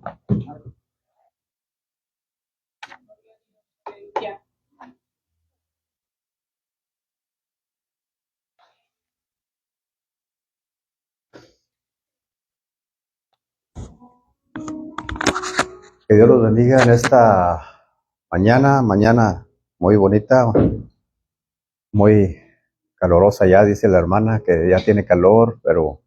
Que Dios los bendiga en esta mañana muy bonita, muy calorosa ya, dice la hermana, que ya tiene calor, pero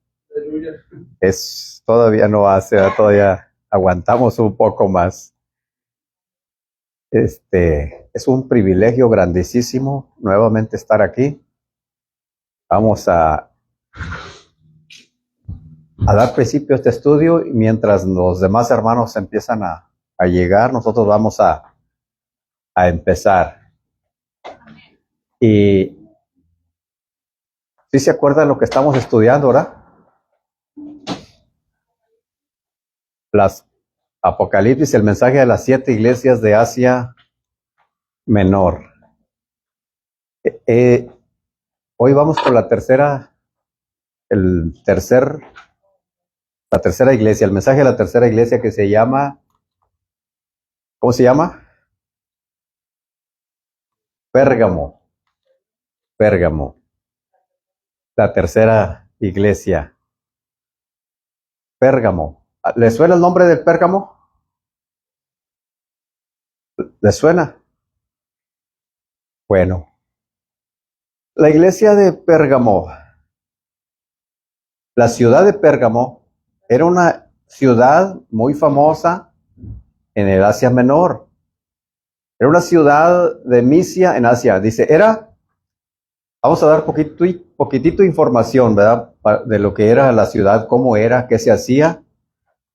todavía no hace, todavía aguantamos un poco más. Es un privilegio grandísimo nuevamente estar aquí. Vamos a dar principio a este estudio y mientras los demás hermanos empiezan a llegar, nosotros vamos a empezar. Y ¿sí se acuerdan lo que estamos estudiando ahora? Las Apocalipsis, el mensaje de las 7 iglesias de Asia Menor. Hoy vamos con la tercera iglesia, el mensaje de la tercera iglesia que se llama, ¿cómo se llama? Pérgamo. La tercera iglesia. Pérgamo. ¿Le suena el nombre del Pérgamo? ¿Le suena? Bueno. La iglesia de Pérgamo, la ciudad de Pérgamo, era una ciudad muy famosa en el Asia Menor. Era una ciudad de Misia en Asia. Dice, vamos a dar poquitito información, ¿verdad? De lo que era la ciudad, cómo era, qué se hacía,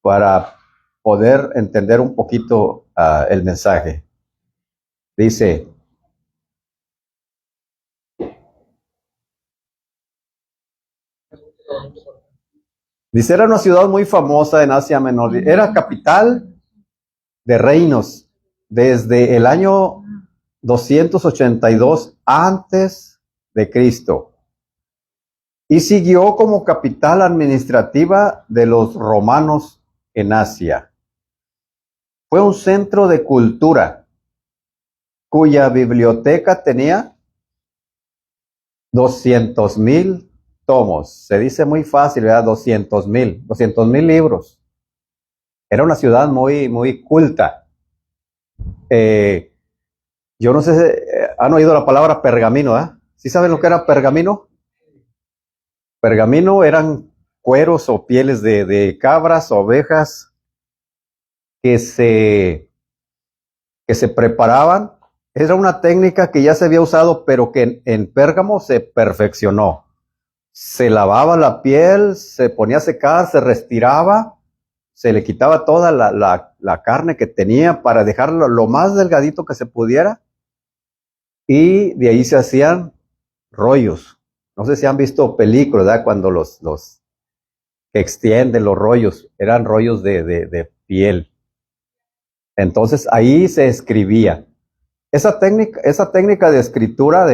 para poder entender un poquito el mensaje. Dice, era una ciudad muy famosa en Asia Menor. Era capital de reinos desde el año 282 antes de Cristo y siguió como capital administrativa de los romanos en Asia. Fue un centro de cultura cuya biblioteca tenía 200,000 tomos. Se dice muy fácil, ¿verdad? 200,000 libros. Era una ciudad muy, muy culta. Yo no sé si han oído la palabra pergamino, ¿eh? ¿Sí saben lo que era pergamino? Pergamino eran cueros o pieles de cabras, ovejas, que se preparaban. Era una técnica que ya se había usado, pero que en Pérgamo se perfeccionó. Se lavaba la piel, se ponía a secar, se restiraba, se le quitaba toda la carne que tenía para dejarlo lo más delgadito que se pudiera, y de ahí se hacían rollos. No sé si han visto películas, ¿verdad? Cuando los que extienden los rollos, eran rollos de piel. Entonces ahí se escribía. Esa técnica de escritura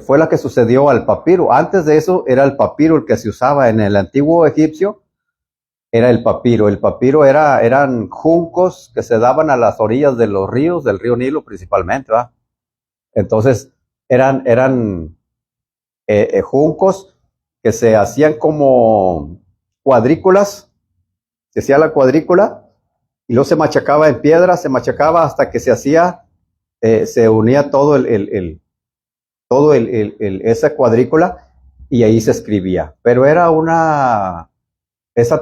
fue la que sucedió al papiro. Antes de eso era el papiro el que se usaba en el antiguo egipcio. Era el papiro. El papiro eran juncos que se daban a las orillas de los ríos, del río Nilo principalmente, ¿verdad? Entonces eran juncos que se hacían como cuadrículas. Se hacía la cuadrícula y luego se machacaba en piedra, se machacaba hasta que se hacía, se unía todo esa cuadrícula y ahí se escribía. Pero esa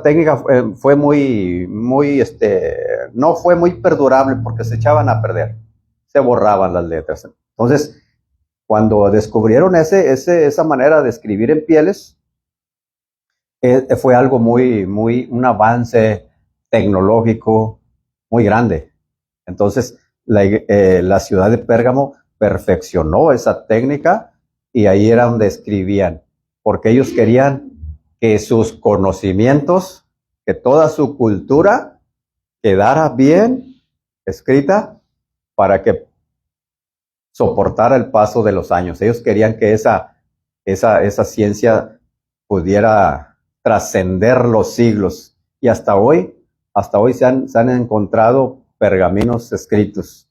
técnica fue muy, no fue muy perdurable porque se echaban a perder, se borraban las letras. Entonces, cuando descubrieron esa manera de escribir en pieles, fue algo un avance tecnológico muy grande. Entonces, la ciudad de Pérgamo perfeccionó esa técnica y ahí era donde escribían, porque ellos querían que sus conocimientos, que toda su cultura quedara bien escrita para que soportara el paso de los años. Ellos querían que esa ciencia pudiera trascender los siglos y hasta hoy se han encontrado pergaminos escritos.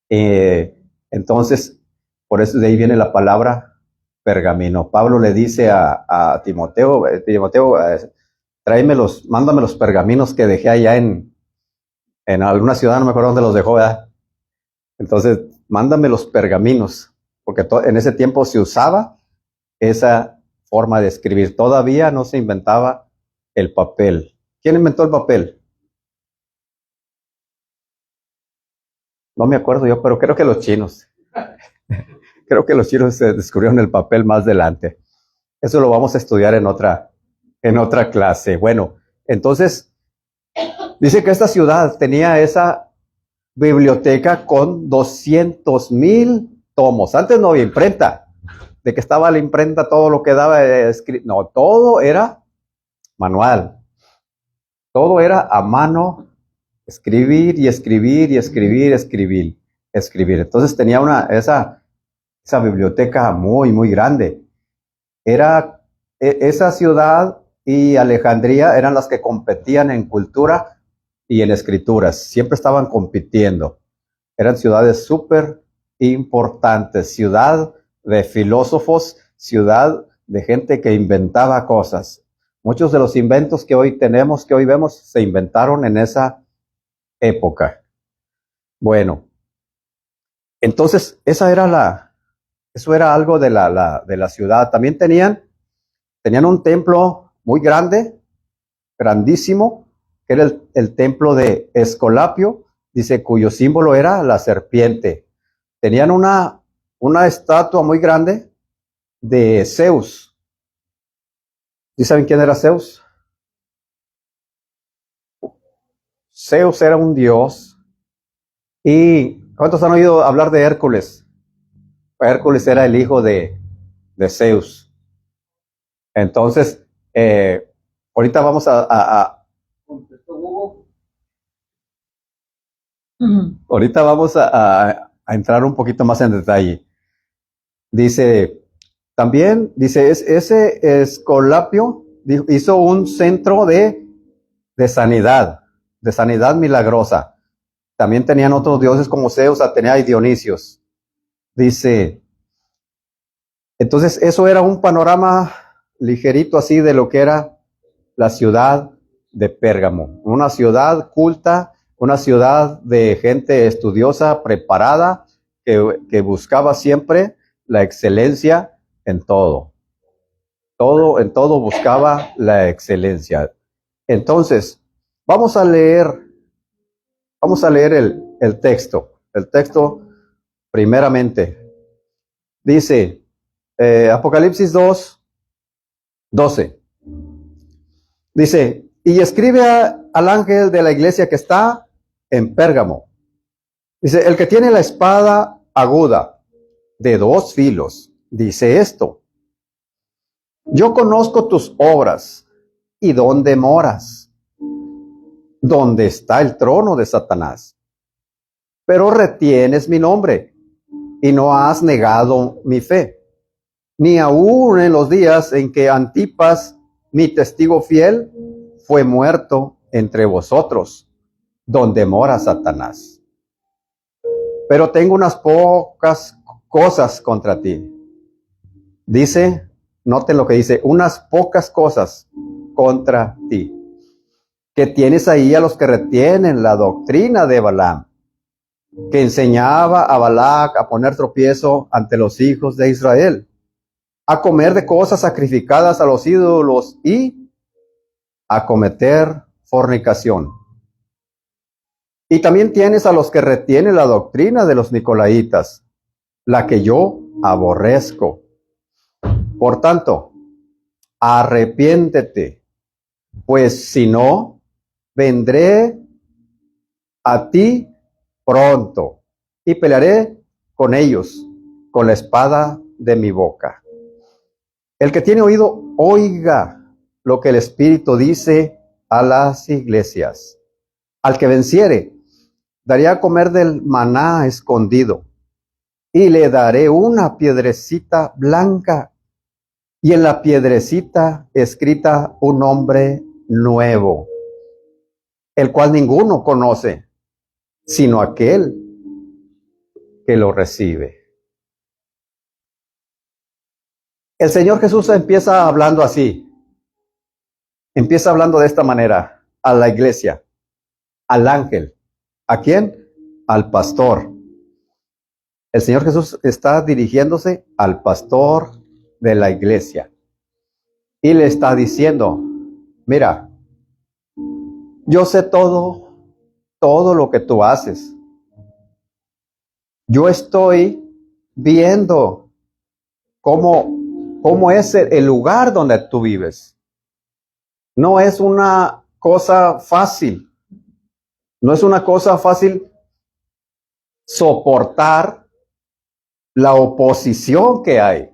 Entonces, por eso de ahí viene la palabra pergamino. Pablo le dice a Timoteo, Timoteo, mándame los pergaminos que dejé allá en alguna ciudad, no me acuerdo dónde los dejó, ¿verdad? Entonces, mándame los pergaminos, porque en ese tiempo se usaba esa forma de escribir. Todavía no se inventaba el papel. ¿Quién inventó el papel? No me acuerdo yo, pero creo que los chinos. Creo que los chinos descubrieron el papel más adelante. Eso lo vamos a estudiar en otra clase. Bueno, entonces, dice que esta ciudad tenía esa biblioteca con 200,000 tomos. Antes no había imprenta. De que estaba la imprenta, todo lo que daba escrito. No, todo era manual. Todo era a mano, escribir y escribir y escribir, escribir. Entonces tenía esa biblioteca muy, muy grande. Esa ciudad y Alejandría eran las que competían en cultura y en escrituras. Siempre estaban compitiendo. Eran ciudades súper importantes. Ciudad de filósofos, ciudad de gente que inventaba cosas. Muchos de los inventos que hoy tenemos, que hoy vemos, se inventaron en esa época. Bueno, entonces eso era algo de la ciudad. También tenían un templo muy grande, grandísimo, que era el templo de Esculapio, dice, cuyo símbolo era la serpiente. Tenían una estatua muy grande de Zeus. ¿Sí saben quién era Zeus? Zeus era un dios. ¿Y cuántos han oído hablar de Hércules? Hércules era el hijo de Zeus. Entonces, ahorita vamos ahorita vamos a entrar un poquito más en detalle. Dice, ese Esculapio hizo un centro de sanidad milagrosa. También tenían otros dioses como Zeus, Atenea y Dionisios. Dice, entonces eso era un panorama ligerito así de lo que era la ciudad de Pérgamo. Una ciudad culta, una ciudad de gente estudiosa, preparada, que buscaba siempre la excelencia en todo. En todo buscaba la excelencia. Entonces, vamos a leer el texto. El texto, primeramente, dice, Apocalipsis 2:12. Dice, y escribe al ángel de la iglesia que está en Pérgamo. Dice, el que tiene la espada aguda de 2 filos, dice esto: yo conozco tus obras y dónde moras, donde está el trono de Satanás. Pero retienes mi nombre y no has negado mi fe, ni aun en los días en que Antipas, mi testigo fiel, fue muerto entre vosotros, donde mora Satanás. Pero tengo unas pocas cosas contra ti. Dice, noten lo que dice, unas pocas cosas contra ti. Que tienes ahí a los que retienen la doctrina de Balaam, que enseñaba a Balac a poner tropiezo ante los hijos de Israel, a comer de cosas sacrificadas a los ídolos y a cometer fornicación. Y también tienes a los que retienen la doctrina de los nicolaitas, la que yo aborrezco. Por tanto, arrepiéntete, pues si no, vendré a ti pronto y pelearé con ellos con la espada de mi boca. El que tiene oído, oiga lo que el Espíritu dice a las iglesias. Al que venciere, daré a comer del maná escondido, y le daré una piedrecita blanca, y en la piedrecita escrita un nombre nuevo, el cual ninguno conoce, sino aquel que lo recibe. El Señor Jesús empieza hablando así, empieza hablando de esta manera a la iglesia, al ángel. ¿A quién? Al pastor. El Señor Jesús está dirigiéndose al pastor de la iglesia y le está diciendo, mira, yo sé todo lo que tú haces. Yo estoy viendo cómo es el lugar donde tú vives. No es una cosa fácil. No es una cosa fácil soportar la oposición que hay.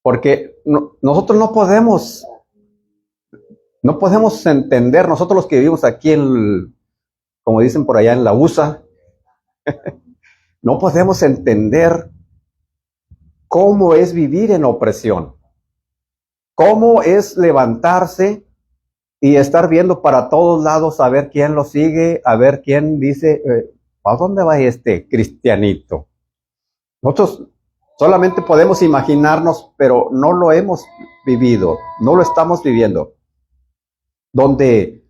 Porque nosotros no podemos entender, nosotros los que vivimos aquí como dicen por allá en la USA, no podemos entender cómo es vivir en opresión, cómo es levantarse y estar viendo para todos lados a ver quién lo sigue, a ver quién dice, ¿a dónde va este cristianito? Nosotros solamente podemos imaginarnos, pero no lo hemos vivido, no lo estamos viviendo. Donde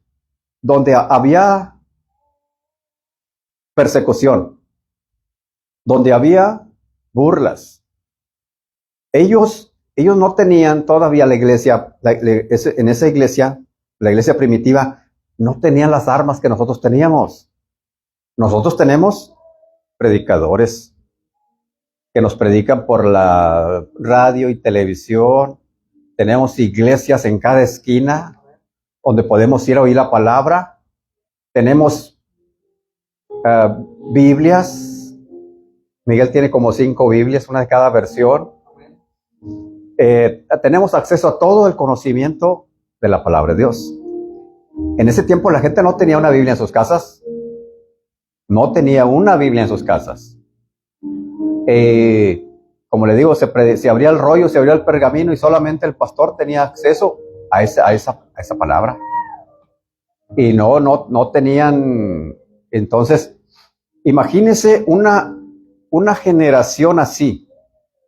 había persecución, donde había burlas. Ellos no tenían todavía la iglesia, en esa iglesia, la iglesia primitiva, no tenían las armas que nosotros teníamos. Nosotros tenemos predicadores que nos predican por la radio y televisión. Tenemos iglesias en cada esquina donde podemos ir a oír la palabra. Tenemos Biblias. Miguel tiene como 5 Biblias, una de cada versión. Tenemos acceso a todo el conocimiento de la palabra de Dios. En ese tiempo la gente no tenía una Biblia en sus casas. No tenía una Biblia en sus casas. Como le digo, se abría el rollo, se abría el pergamino y solamente el pastor tenía acceso a esa palabra. Y no tenían. Entonces, imagínese una generación así,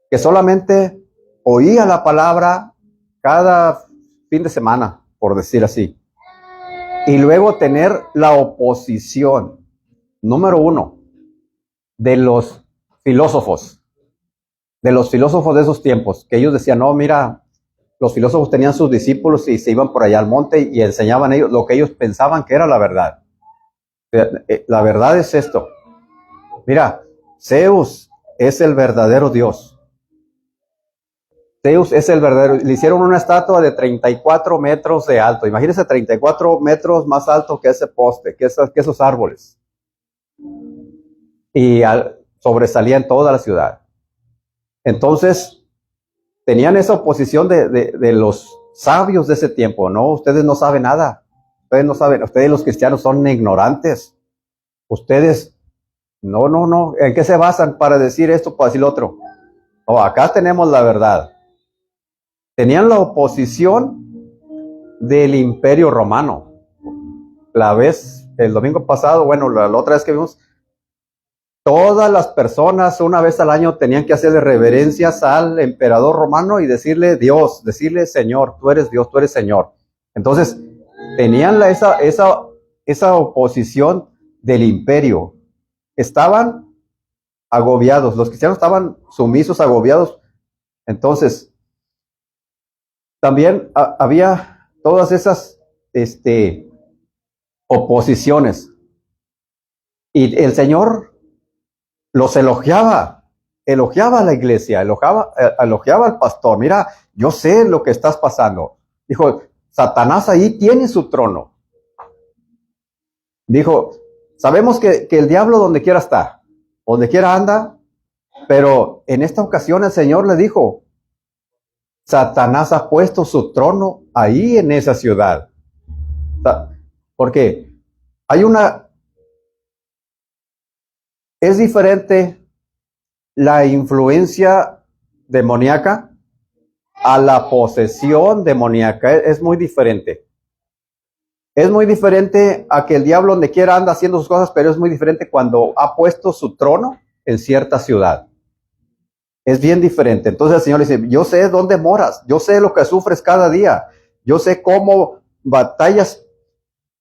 que solamente oía la palabra cada fin de semana, por decir así. Y luego tener la oposición, número 1, de los filósofos de esos tiempos, que ellos decían, no, mira, los filósofos tenían sus discípulos y se iban por allá al monte y enseñaban ellos lo que ellos pensaban que era la verdad. La verdad es esto. Mira, Zeus es el verdadero Dios. Zeus es el verdadero. Le hicieron una estatua de 34 metros de alto. Imagínense 34 metros más alto que ese poste, que esos árboles. Y sobresalía en toda la ciudad. Entonces, tenían esa oposición de los sabios de ese tiempo. No, ustedes no saben nada. Ustedes no saben. Ustedes los cristianos son ignorantes. Ustedes, no. ¿En qué se basan para decir esto, para decir lo otro? No, acá tenemos la verdad. Tenían la oposición del Imperio Romano. El domingo pasado, bueno, la otra vez que vimos, todas las personas una vez al año tenían que hacerle reverencias al emperador romano y decirle Dios, decirle Señor, tú eres Dios, tú eres Señor. Entonces, tenían esa oposición del imperio. Estaban agobiados, los cristianos estaban sumisos, agobiados. Entonces, también había todas esas oposiciones. Y el Señor los elogiaba a la iglesia, elogiaba al pastor. Mira, yo sé lo que estás pasando. Dijo, Satanás ahí tiene su trono. Dijo, sabemos que el diablo donde quiera está, donde quiera anda, pero en esta ocasión el Señor le dijo, Satanás ha puesto su trono ahí en esa ciudad. Porque es diferente la influencia demoníaca a la posesión demoníaca. Es muy diferente. Es muy diferente a que el diablo donde quiera anda haciendo sus cosas, pero es muy diferente cuando ha puesto su trono en cierta ciudad. Es bien diferente. Entonces el Señor le dice, yo sé dónde moras, yo sé lo que sufres cada día, yo sé cómo batallas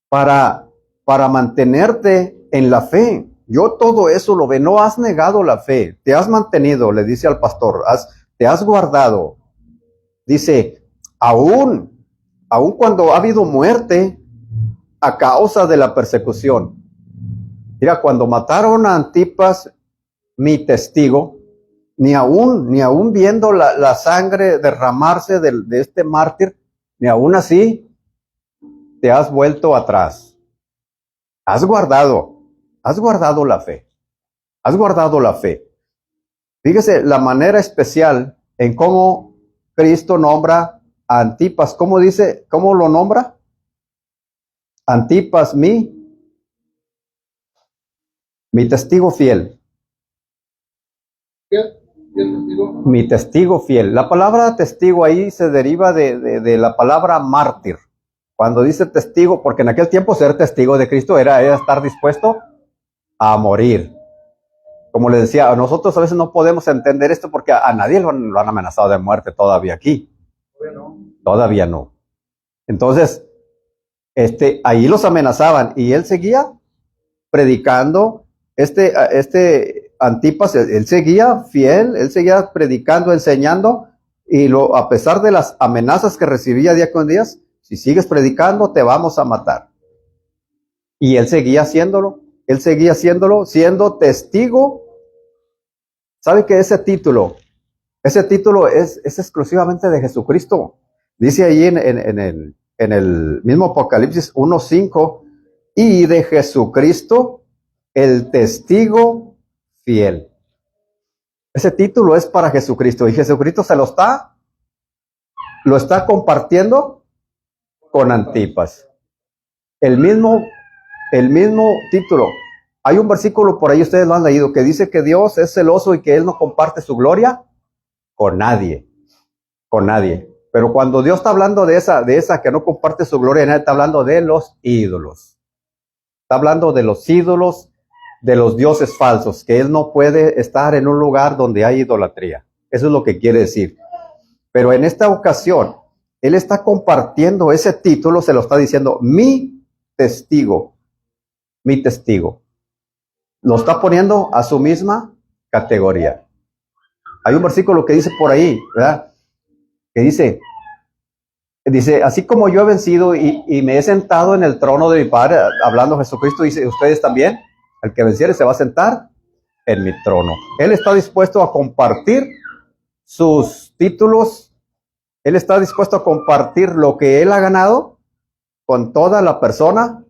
para mantenerte en la fe. Yo todo eso lo veo. No has negado la fe, te has mantenido, le dice al pastor, te has guardado. Dice, aún cuando ha habido muerte a causa de la persecución. Mira, cuando mataron a Antipas, mi testigo, ni aún viendo la sangre derramarse de este mártir, ni aún así te has vuelto atrás. Has guardado la fe. Has guardado la fe. Fíjese la manera especial en cómo Cristo nombra a Antipas. ¿Cómo dice? ¿Cómo lo nombra? Antipas, mi testigo fiel. Mi testigo fiel. La palabra testigo ahí se deriva de la palabra mártir. Cuando dice testigo, porque en aquel tiempo ser testigo de Cristo era estar dispuesto a morir. Como les decía, nosotros a veces no podemos entender esto porque a nadie lo han amenazado de muerte todavía aquí. Todavía no. Entonces, ahí los amenazaban y él seguía predicando. Antipas, él seguía fiel, él seguía predicando, enseñando, y a pesar de las amenazas que recibía día con día, si sigues predicando, te vamos a matar. Y él seguía haciéndolo, siendo testigo. ¿Sabe que ese título es exclusivamente de Jesucristo? Dice ahí en el mismo Apocalipsis 1:5, y de Jesucristo, el testigo fiel. Ese título es para Jesucristo, y Jesucristo lo está compartiendo con Antipas. El mismo título. Hay un versículo por ahí, ustedes lo han leído, que dice que Dios es celoso y que Él no comparte su gloria con nadie. Pero cuando Dios está hablando de esa que no comparte su gloria, nadie está hablando de los ídolos. Está hablando de los ídolos, de los dioses falsos, que Él no puede estar en un lugar donde hay idolatría. Eso es lo que quiere decir. Pero en esta ocasión, Él está compartiendo ese título, se lo está diciendo, mi testigo. Lo está poniendo a su misma categoría. Hay un versículo que dice por ahí, ¿verdad? Que dice, así como yo he vencido y me he sentado en el trono de mi Padre, hablando Jesucristo, dice, ustedes también, el que venciere se va a sentar en mi trono. Él está dispuesto a compartir sus títulos, Él está dispuesto a compartir lo que Él ha ganado con toda la persona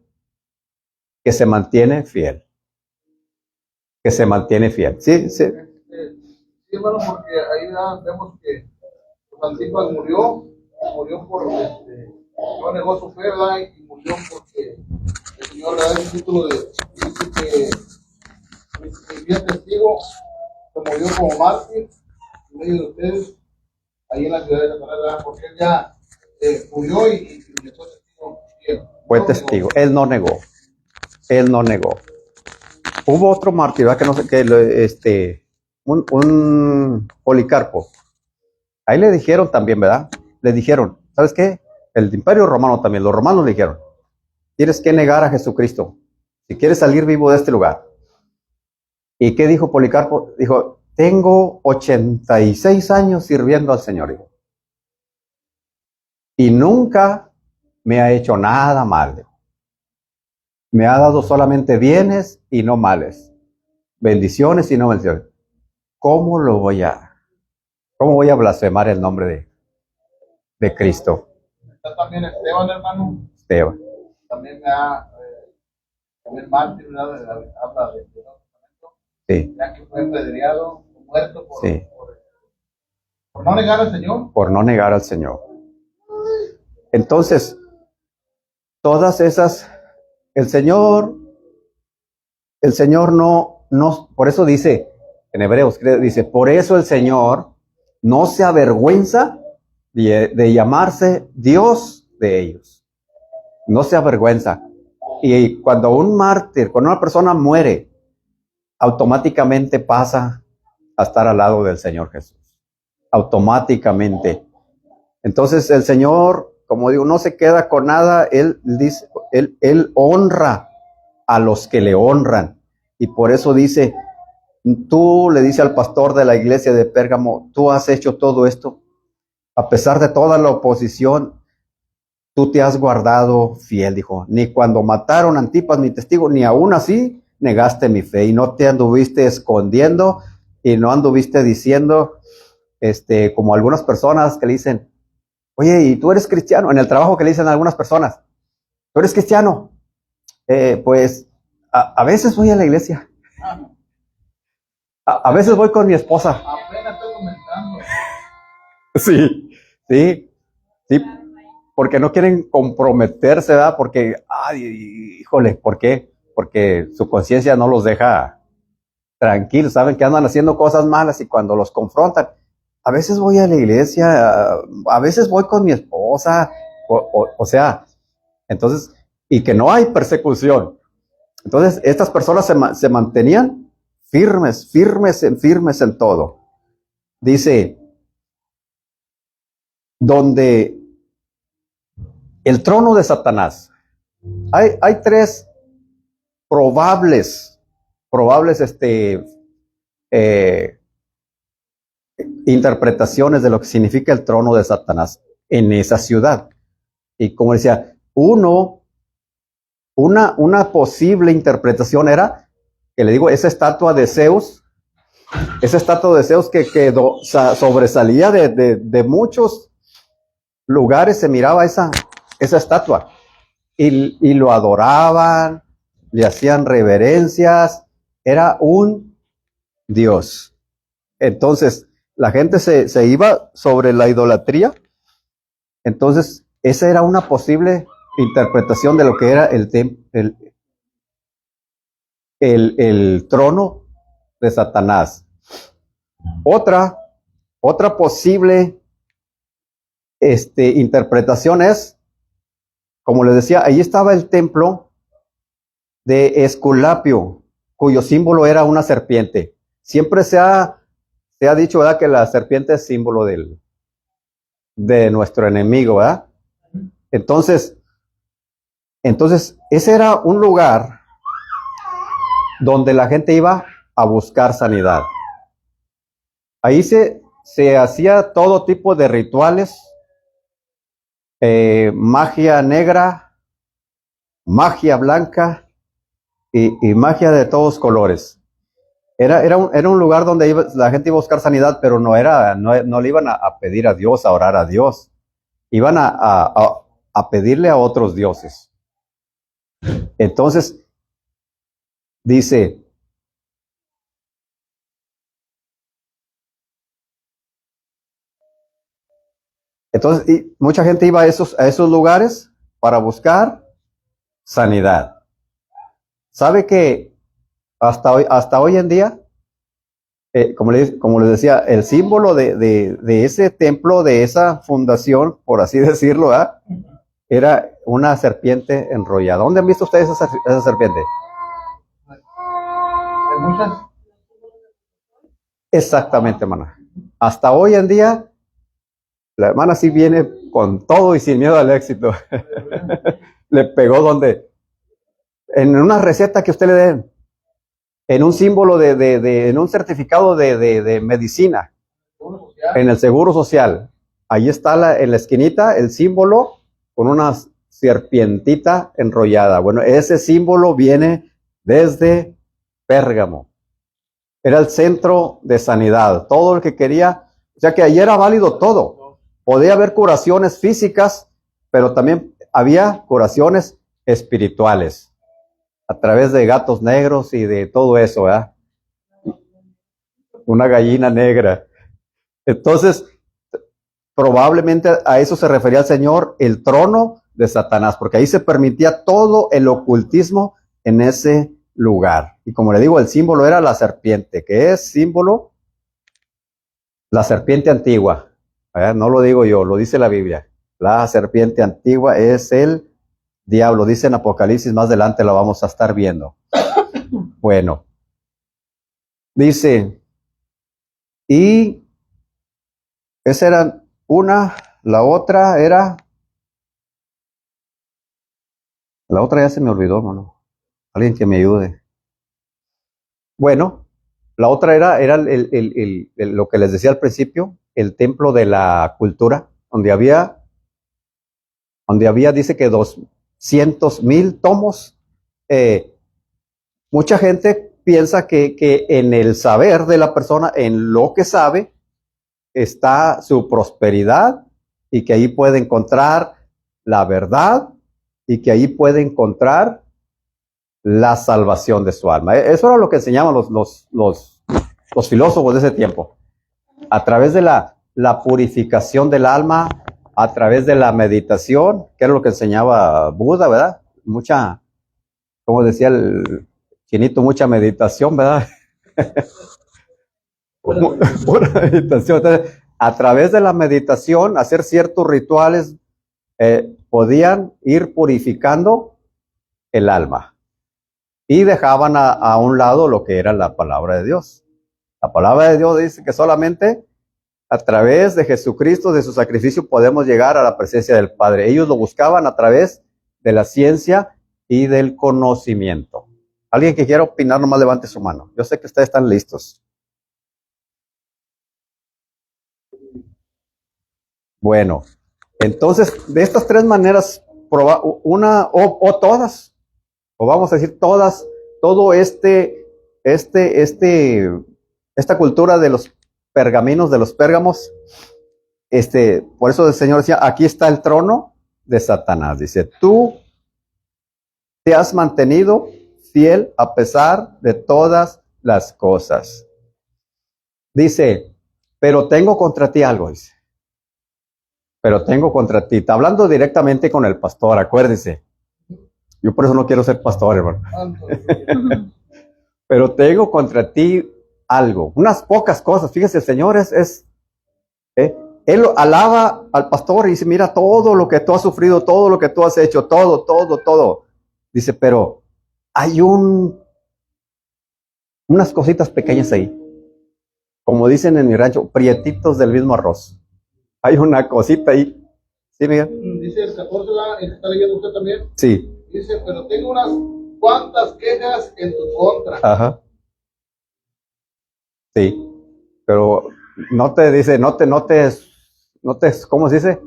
que se mantiene fiel. Sí. Sí, hermano, porque ahí vemos que Antipas murió por, no negó su fe, ¿verdad? Y murió porque el Señor le da el título dice que mi fiel testigo se murió como mártir en medio de ustedes, ahí en la ciudad de Satanás, ¿verdad? Porque él ya murió y le fue testigo fiel. Fue testigo, él no negó. Hubo otro mártir, ¿verdad? Que no sé qué, un Policarpo. Ahí le dijeron también, ¿verdad? Le dijeron, ¿sabes qué? El Imperio Romano también, los romanos le dijeron, tienes que negar a Jesucristo si quieres salir vivo de este lugar. ¿Y qué dijo Policarpo? Dijo, tengo 86 años sirviendo al Señor, hijo, y nunca me ha hecho nada mal. Me ha dado solamente bienes y no males, bendiciones y no maldiciones. ¿Cómo voy a blasfemar el nombre de Cristo? Está también Esteban, hermano. Esteban. También también mártir, habla de sí. Ya que fue apedreado, muerto sí. por no negar al Señor. Por no negar al Señor. Entonces, todas esas, el Señor no, por eso dice, en Hebreos, dice, por eso el Señor no se avergüenza de llamarse Dios de ellos. no se avergüenza. Y cuando un mártir, cuando una persona muere, automáticamente pasa a estar al lado del Señor Jesús. Automáticamente. Entonces el Señor, como digo, no se queda con nada. Él dice, él honra a los que le honran. Y por eso dice, tú le dice al pastor de la iglesia de Pérgamo, tú has hecho todo esto. A pesar de toda la oposición, tú te has guardado fiel, dijo. Ni cuando mataron a Antipas, mi testigo, ni aún así negaste mi fe. Y no te anduviste escondiendo y no anduviste diciendo, como algunas personas que le dicen, oye, ¿y tú eres cristiano? En el trabajo que le dicen a algunas personas, ¿tú eres cristiano? Pues a veces voy a la iglesia. A veces voy con mi esposa. Apenas estoy comentando. Sí, sí, sí, porque no quieren comprometerse, ¿verdad? Porque, ay, híjole, ¿por qué? Porque su conciencia no los deja tranquilos, saben que andan haciendo cosas malas y cuando los confrontan, a veces voy a la iglesia, a veces voy con mi esposa, o sea, entonces, y que no hay persecución. Entonces, estas personas se mantenían firmes en todo. Dice, donde el trono de Satanás, hay tres probables interpretaciones de lo que significa el trono de Satanás en esa ciudad. Y como decía, una posible interpretación era, que le digo, esa estatua de Zeus que sobresalía de muchos lugares, se miraba esa estatua y lo adoraban, le hacían reverencias, era un Dios. Entonces, la gente se iba sobre la idolatría. Entonces, esa era una posible interpretación de lo que era el trono de Satanás. Otra posible interpretación es, como les decía, ahí estaba el templo de Esculapio, cuyo símbolo era una serpiente. Siempre se ha dicho, ¿verdad?, que la serpiente es símbolo de nuestro enemigo, ¿verdad? Entonces, ese era un lugar donde la gente iba a buscar sanidad. Ahí se hacía todo tipo de rituales, magia negra, magia blanca y magia de todos colores. Era un lugar donde la gente iba a buscar sanidad, pero no le iban a pedir a Dios, a orar a Dios. Iban a pedirle a otros dioses. Entonces, dice, y mucha gente iba a esos lugares para buscar sanidad. ¿Sabe que hasta hoy en día, como les decía, el símbolo de ese templo, de esa fundación, por así decirlo, era una serpiente enrollada? ¿Dónde han visto ustedes esa serpiente? Hay muchas. Exactamente, hermana. Hasta hoy en día, la hermana sí viene con todo y sin miedo al éxito. Le pegó en una receta que usted le den, en un símbolo en un certificado de medicina, en el Seguro Social. Ahí está en la esquinita el símbolo con una serpientita enrollada. Bueno, ese símbolo viene desde Pérgamo. Era el centro de sanidad. Todo el que quería, o sea que ahí era válido todo. Podía haber curaciones físicas, pero también había curaciones espirituales a través de gatos negros y de todo eso, ¿verdad? Una gallina negra. Entonces, probablemente a eso se refería el Señor, el trono de Satanás, porque ahí se permitía todo el ocultismo en ese lugar. Y como le digo, el símbolo era la serpiente, que es símbolo, la serpiente antigua. No lo digo yo, lo dice la Biblia. La serpiente antigua es el diablo. Dice en Apocalipsis, más adelante lo vamos a estar viendo. Bueno, dice, y esa era una, la otra ya se me olvidó, hermano. Alguien que me ayude. Bueno, la otra era lo que les decía al principio, el templo de la cultura, donde había, dice que 200,000 tomos. Mucha gente piensa que en el saber de la persona, en lo que sabe, está su prosperidad y que ahí puede encontrar la verdad y que ahí puede encontrar la salvación de su alma. Eso era lo que enseñaban los filósofos de ese tiempo. A través de la purificación del alma, a través de la meditación, que era lo que enseñaba Buda, ¿verdad? Mucha, como decía el chinito, mucha meditación, ¿verdad? Pura meditación. Entonces, a través de la meditación, hacer ciertos rituales, podían ir purificando el alma. Y dejaban a un lado lo que era la palabra de Dios. La palabra de Dios dice que solamente a través de Jesucristo, de su sacrificio, podemos llegar a la presencia del Padre. Ellos lo buscaban a través de la ciencia y del conocimiento. Alguien que quiera opinar, nomás levante su mano. Yo sé que ustedes están listos. Bueno, entonces, de estas tres maneras, una o todas, o vamos a decir todas, todo esta cultura de los pergaminos, de los pérgamos, por eso el Señor decía, aquí está el trono de Satanás. Dice, tú te has mantenido fiel a pesar de todas las cosas. Dice, pero tengo contra ti algo, dice. Pero tengo contra ti. Está hablando directamente con el pastor, acuérdese. Yo por eso no quiero ser pastor, hermano. Pero tengo contra ti algo, unas pocas cosas. Fíjese, el Señor Él alaba al pastor y dice, mira todo lo que tú has sufrido, todo lo que tú has hecho, todo. Dice, pero hay unas cositas pequeñas ahí. Como dicen en mi rancho, prietitos del mismo arroz. Hay una cosita ahí. ¿Sí, Miguel? Dice el 14, ¿está leyendo usted también? Sí. Dice, pero tengo unas cuantas quejas en tu contra. Ajá. Sí. Pero no te dice, ¿cómo se dice?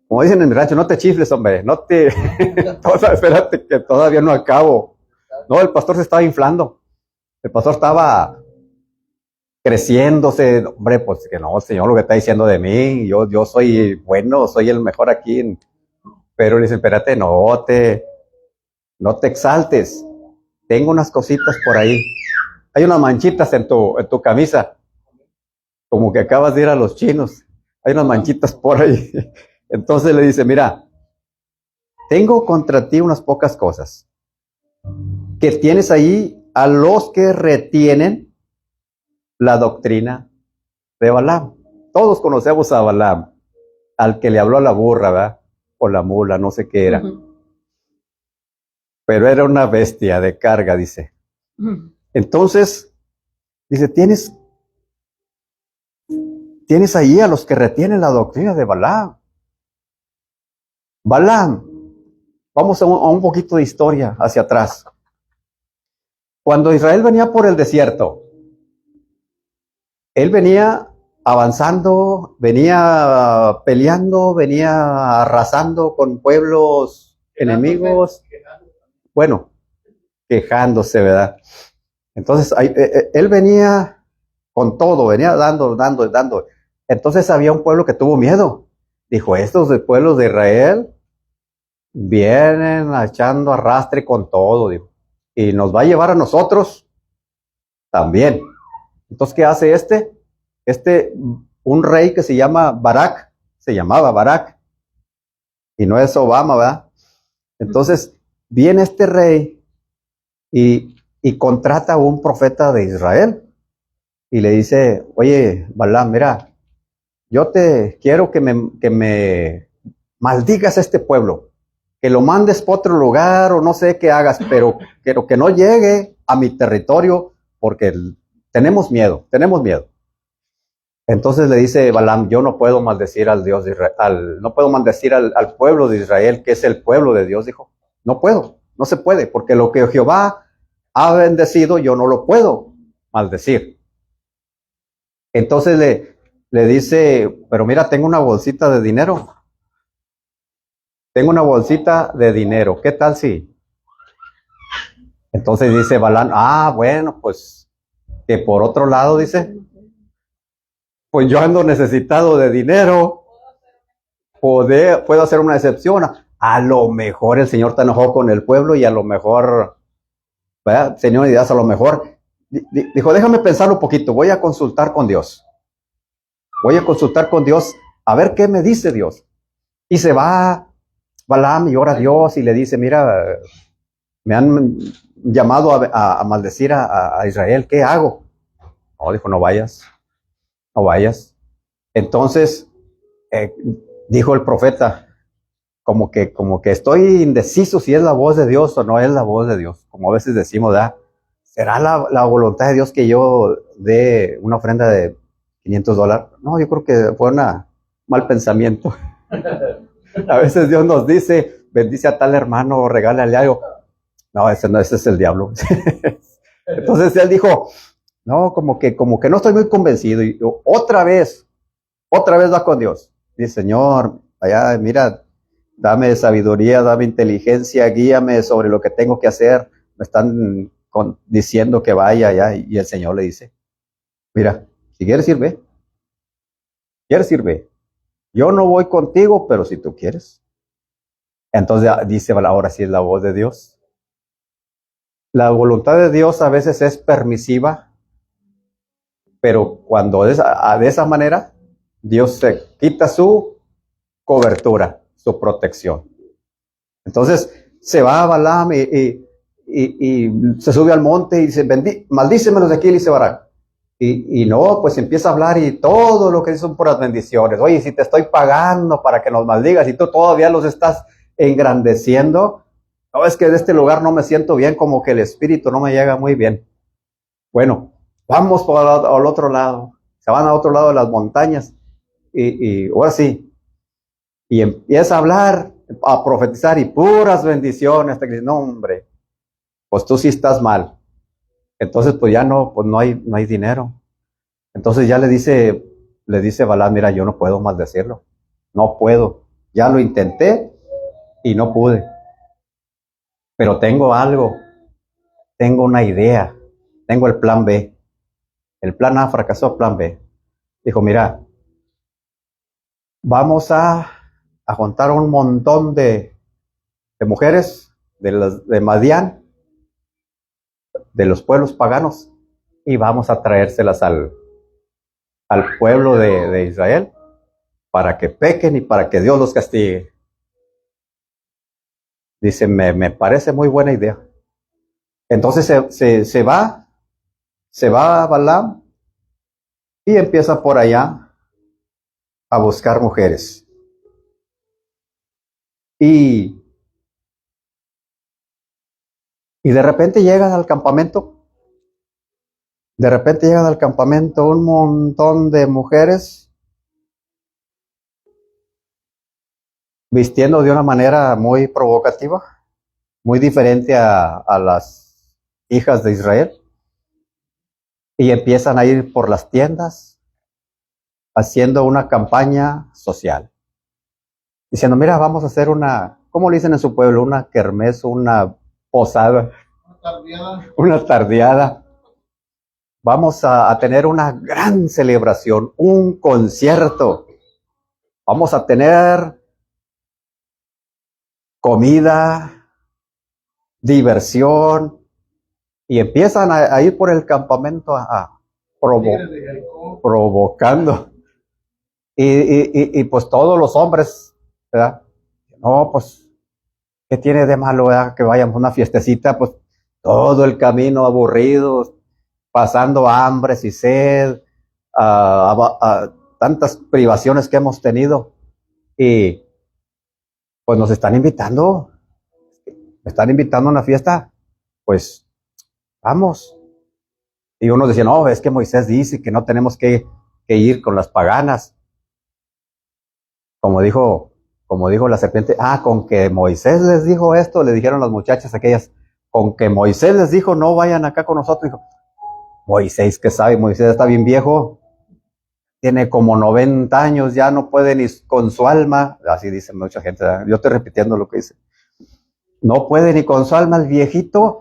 Como dicen en mi rancho, no te chifles, hombre, espérate que todavía no acabo. No, el pastor se estaba inflando. El pastor estaba creciéndose, hombre, pues que no, Señor, lo que está diciendo de mí, yo soy bueno, soy el mejor aquí. Pero le dice, espérate, no te exaltes. Tengo unas cositas por ahí. Hay unas manchitas en tu camisa. Como que acabas de ir a los chinos. Hay unas manchitas por ahí. Entonces le dice, mira, tengo contra ti unas pocas cosas. Que tienes ahí a los que retienen la doctrina de Balaam. Todos conocemos a Balaam, al que le habló a la burra, ¿verdad? O la mula, no sé qué era. Pero era una bestia de carga, dice. Entonces, dice, tienes ahí a los que retienen la doctrina de Balaam. Balaam, vamos a un poquito de historia hacia atrás. Cuando Israel venía por el desierto, él venía avanzando, venía peleando, venía arrasando con pueblos enemigos. Bueno, quejándose, ¿verdad? Entonces, él venía con todo, venía dando. Entonces había un pueblo que tuvo miedo. Dijo, estos pueblos de Israel vienen echando arrastre con todo, dijo, y nos va a llevar a nosotros también. Entonces, ¿qué hace un rey que se llamaba Barak, y no es Obama, ¿verdad? Entonces, viene este rey y contrata a un profeta de Israel y le dice, oye, Balaam, mira, yo te quiero que me maldigas a este pueblo, que lo mandes para otro lugar o no sé qué hagas, pero quiero que no llegue a mi territorio porque tenemos miedo, tenemos miedo. Entonces le dice Balaam, yo no puedo maldecir al Dios de Israel, no puedo maldecir al pueblo de Israel, que es el pueblo de Dios, dijo. No puedo, no se puede, porque lo que Jehová ha bendecido, yo no lo puedo maldecir. Entonces le dice, pero mira, tengo una bolsita de dinero. Tengo una bolsita de dinero, ¿qué tal si? Entonces dice Balaam, bueno, pues que por otro lado dice, pues yo ando necesitado de dinero, puedo hacer una excepción. A lo mejor el Señor está enojado con el pueblo y a lo mejor, ¿verdad? Señor, a lo mejor, dijo, déjame pensar un poquito, voy a consultar con Dios. Voy a consultar con Dios a ver qué me dice Dios. Y se va Balaam y ora a Dios y le dice, mira, me han llamado a maldecir a Israel, ¿qué hago? No, dijo, no vayas, no vayas. Entonces, dijo el profeta, como que estoy indeciso si es la voz de Dios o no es la voz de Dios. Como a veces decimos, ¿verdad? ¿Será la voluntad de Dios que yo dé una ofrenda de $500? No, yo creo que fue un mal pensamiento. A veces Dios nos dice, bendice a tal hermano, regálale algo. No, ese es el diablo. Entonces él dijo, no, como que no estoy muy convencido. Y otra vez va con Dios. Dice, Señor, allá, mira, dame sabiduría, dame inteligencia, guíame sobre lo que tengo que hacer. Me están diciendo que vaya allá. Y el Señor le dice, mira, si quieres ir, ve. ¿Quieres ir, ve? Yo no voy contigo, pero si tú quieres. Entonces dice, ahora sí es la voz de Dios. La voluntad de Dios a veces es permisiva, pero cuando es de esa manera, Dios se quita su cobertura, su protección. Entonces se va a Balaam y se sube al monte y dice, maldícemelos de aquí, dice Balaam. Y no, pues empieza a hablar y todo lo que dice son puras bendiciones. Oye, si te estoy pagando para que nos maldigas y tú todavía los estás engrandeciendo, no, es que de este lugar no me siento bien, como que el espíritu no me llega muy bien. Bueno, vamos al otro lado. Se van al otro lado de las montañas y ahora sí, y empieza a hablar, a profetizar y puras bendiciones, hasta que dice, no hombre, pues tú sí estás mal. Entonces pues ya no, pues no hay dinero. Entonces ya le dice Balaam, mira, yo no puedo maldecirlo, no puedo, ya lo intenté y no pude, pero tengo algo, tengo una idea, tengo el plan B. El plan A fracasó, plan B. Dijo, mira, vamos a juntar un montón de mujeres de Madián, de los pueblos paganos, y vamos a traérselas al pueblo de Israel para que pequen y para que Dios los castigue. Dice, me parece muy buena idea. Entonces se va a Balaam y empieza por allá a buscar mujeres. Y de repente llegan al campamento. De repente llegan al campamento un montón de mujeres vistiendo de una manera muy provocativa, muy diferente a las hijas de Israel. Y empiezan a ir por las tiendas haciendo una campaña social. Diciendo, mira, vamos a hacer ¿cómo le dicen en su pueblo? Una kermés, una posada, una tardeada. Vamos a tener una gran celebración, un concierto. Vamos a tener comida, diversión. Y empiezan a ir por el campamento provocando. Y pues todos los hombres, ¿verdad? No, pues, ¿qué tiene de malo, verdad? Que vayamos a una fiestecita, pues todo el camino aburrido, pasando hambres y sed, tantas privaciones que hemos tenido. Y pues nos están invitando. Me están invitando a una fiesta. Pues vamos. Y unos decían, no, es que Moisés dice que no tenemos que ir con las paganas. Como dijo la serpiente, con que Moisés les dijo esto, le dijeron las muchachas aquellas, con que Moisés les dijo, no vayan acá con nosotros. Dijo, Moisés, ¿qué sabe? Moisés está bien viejo, tiene como 90 años, ya no puede ni con su alma, así dice mucha gente, ¿verdad? Yo estoy repitiendo lo que dice, no puede ni con su alma el viejito,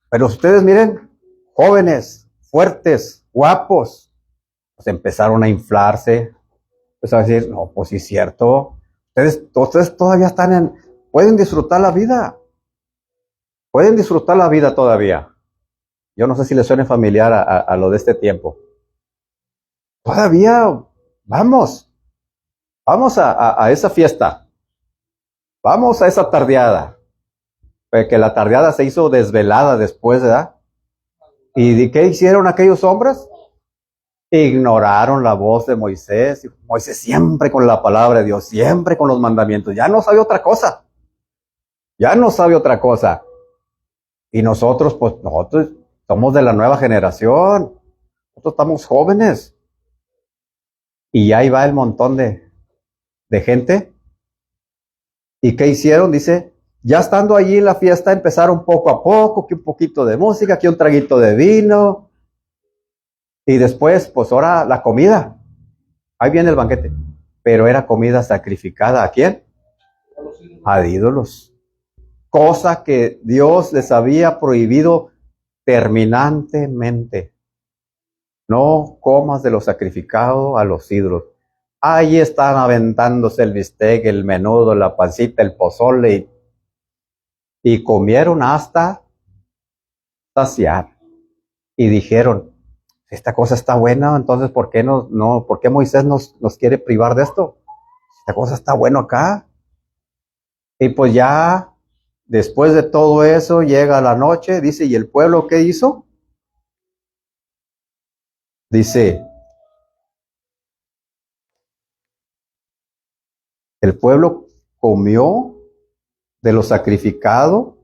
pero ustedes miren, jóvenes, fuertes, guapos, pues empezaron a inflarse, pues a decir, no, pues sí es cierto, ustedes todavía pueden disfrutar la vida todavía. Yo no sé si les suene familiar a lo de este tiempo. Todavía vamos a esa fiesta, vamos a esa tardeada, porque la tardeada se hizo desvelada después, ¿verdad? ¿Y qué hicieron aquellos hombres? Ignoraron la voz de Moisés. Moisés siempre con la palabra de Dios, siempre con los mandamientos. Ya no sabe otra cosa. Y nosotros, pues nosotros somos de la nueva generación. Nosotros estamos jóvenes. Y ahí va el montón de gente. ¿Y qué hicieron? Dice, ya estando allí en la fiesta, empezaron poco a poco, que un poquito de música, que un traguito de vino. Y después, pues ahora la comida. Ahí viene el banquete. Pero era comida sacrificada. ¿A quién? A ídolos. Cosa que Dios les había prohibido terminantemente. No comas de lo sacrificado a los ídolos. Ahí están aventándose el bistec, el menudo, la pancita, el pozole. Y comieron hasta saciar. Y dijeron, esta cosa está buena, entonces ¿por qué por qué Moisés nos quiere privar de esto? Esta cosa está buena acá. Y pues ya, después de todo eso, llega la noche, dice, ¿y el pueblo qué hizo? Dice, el pueblo comió de lo sacrificado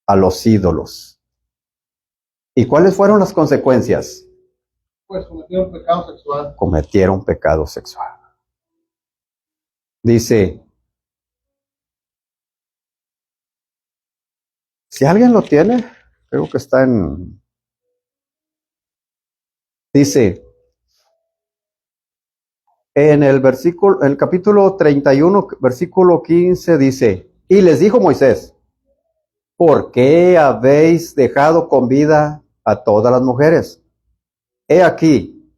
a los ídolos. ¿Y cuáles fueron las consecuencias? Pues cometieron pecado sexual. Cometieron pecado sexual. Dice, si alguien lo tiene, creo que está dice, en el capítulo 31, versículo 15, dice, y les dijo Moisés, ¿por qué habéis dejado con vida a todas las mujeres? He aquí,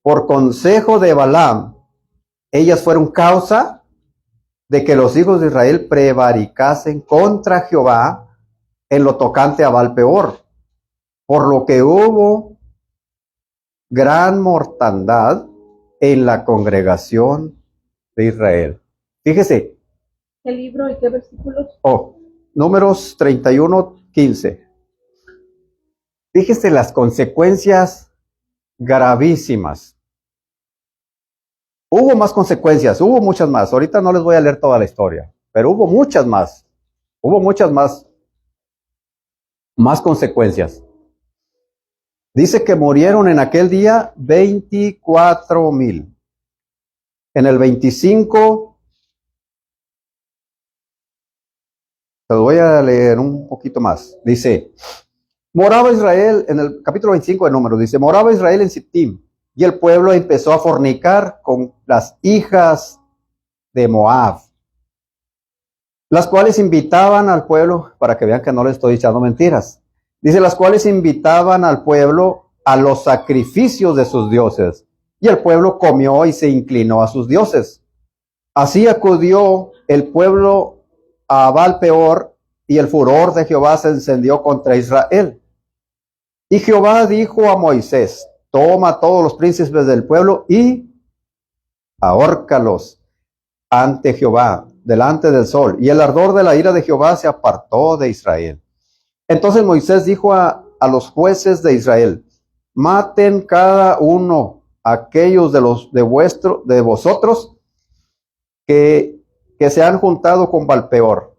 por consejo de Balaam, ellas fueron causa de que los hijos de Israel prevaricasen contra Jehová en lo tocante a Baal-peor, por lo que hubo gran mortandad en la congregación de Israel. Fíjese. ¿Qué libro y qué versículos? Números 31, 15. Fíjese las consecuencias gravísimas. Hubo más consecuencias, hubo muchas más. Ahorita no les voy a leer toda la historia, pero hubo muchas más. Hubo muchas más consecuencias. Dice que murieron en aquel día 24,000. En el 25, te lo voy a leer un poquito más. Dice, moraba Israel, en el capítulo 25 de Números, dice, moraba Israel en Sittim, y el pueblo empezó a fornicar con las hijas de Moab, las cuales invitaban al pueblo, para que vean que no les estoy echando mentiras, dice, las cuales invitaban al pueblo a los sacrificios de sus dioses, y el pueblo comió y se inclinó a sus dioses. Así acudió el pueblo a Baal-peor, y el furor de Jehová se encendió contra Israel. Y Jehová dijo a Moisés, toma a todos los príncipes del pueblo y ahórcalos ante Jehová, delante del sol. Y el ardor de la ira de Jehová se apartó de Israel. Entonces Moisés dijo a los jueces de Israel, maten cada uno aquellos de vosotros que se han juntado con Balpeor.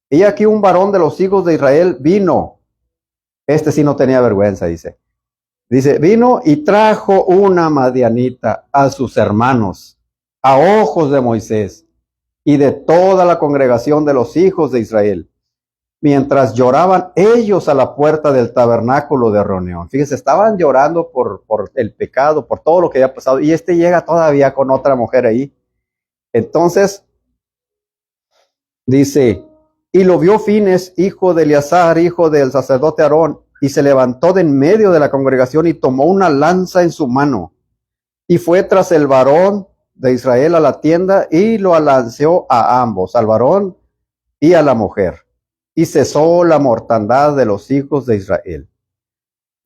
Y aquí un varón de los hijos de Israel vino. Este sí no tenía vergüenza, dice. Dice, vino y trajo una madianita a sus hermanos, a ojos de Moisés y de toda la congregación de los hijos de Israel, mientras lloraban ellos a la puerta del tabernáculo de reunión. Fíjense, estaban llorando por el pecado, por todo lo que había pasado, y este llega todavía con otra mujer ahí. Entonces, dice, y lo vio Fines, hijo de Eleazar, hijo del sacerdote Aarón, y se levantó de en medio de la congregación y tomó una lanza en su mano, y fue tras el varón de Israel a la tienda, y lo alanceó a ambos, al varón y a la mujer. Y cesó la mortandad de los hijos de Israel.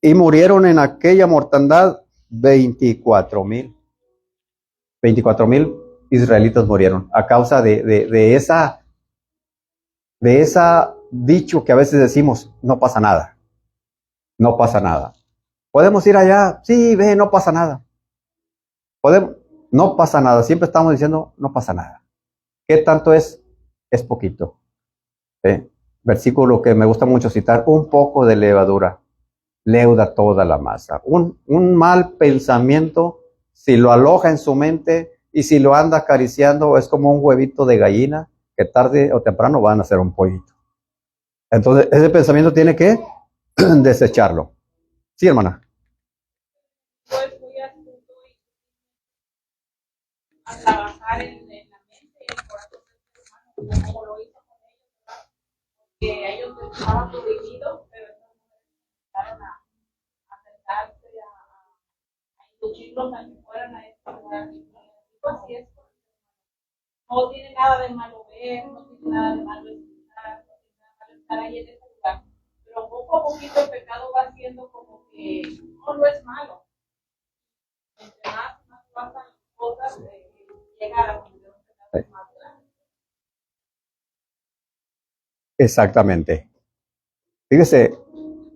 Y murieron en aquella mortandad 24,000. 24,000 israelitas murieron a causa de esa dicho que a veces decimos, no pasa nada. No pasa nada. Podemos ir allá, sí, ve, no pasa nada. No pasa nada. Siempre estamos diciendo, no pasa nada. ¿Qué tanto es? Es poquito. Versículo que me gusta mucho citar, un poco de levadura leuda toda la masa. Un mal pensamiento, si lo aloja en su mente y si lo anda acariciando, es como un huevito de gallina que tarde o temprano van a hacer un pollito. Entonces, ese pensamiento tiene que desecharlo. Sí, hermana. Pues muy astuto y a trabajar en la mente y en el corazón del ser humano, como lo hizo con ellos, ¿verdad? Que a ellos les estaba prohibido, pero esas mujeres empezaron a acercarse, a inducirlos a que fueran a este lugar. Y pues así es. No tiene nada de malo ver, no tiene nada de malo escuchar, no tiene nada de malo estar ahí en ese lugar. Pero poco a poquito el pecado va siendo como que no es malo. Entre más pasan cosas, llega a la conclusión de que es más grande. Exactamente. Fíjese,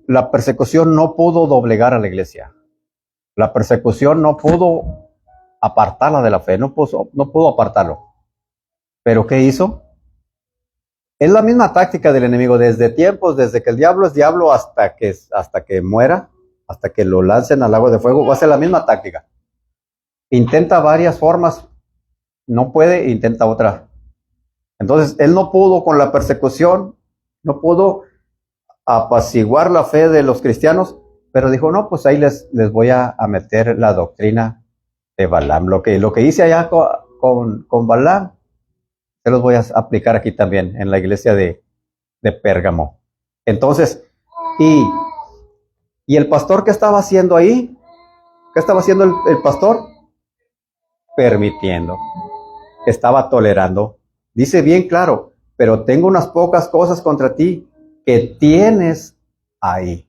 la persecución no pudo doblegar a la iglesia. La persecución no pudo apartarla de la fe, no pudo apartarlo. ¿Pero qué hizo? Es la misma táctica del enemigo desde tiempos, desde que el diablo es diablo hasta que muera, hasta que lo lancen al lago de fuego, va a ser la misma táctica. Intenta varias formas, no puede, intenta otra. Entonces, él no pudo con la persecución, no pudo apaciguar la fe de los cristianos, pero dijo, no, pues ahí les voy a meter la doctrina de Balaam. Lo que hice allá con Balaam, se los voy a aplicar aquí también en la iglesia de Pérgamo. Entonces, y el pastor, ¿qué estaba haciendo ahí? ¿Qué estaba haciendo el pastor? Permitiendo. Estaba tolerando. Dice bien claro, pero tengo unas pocas cosas contra ti que tienes ahí.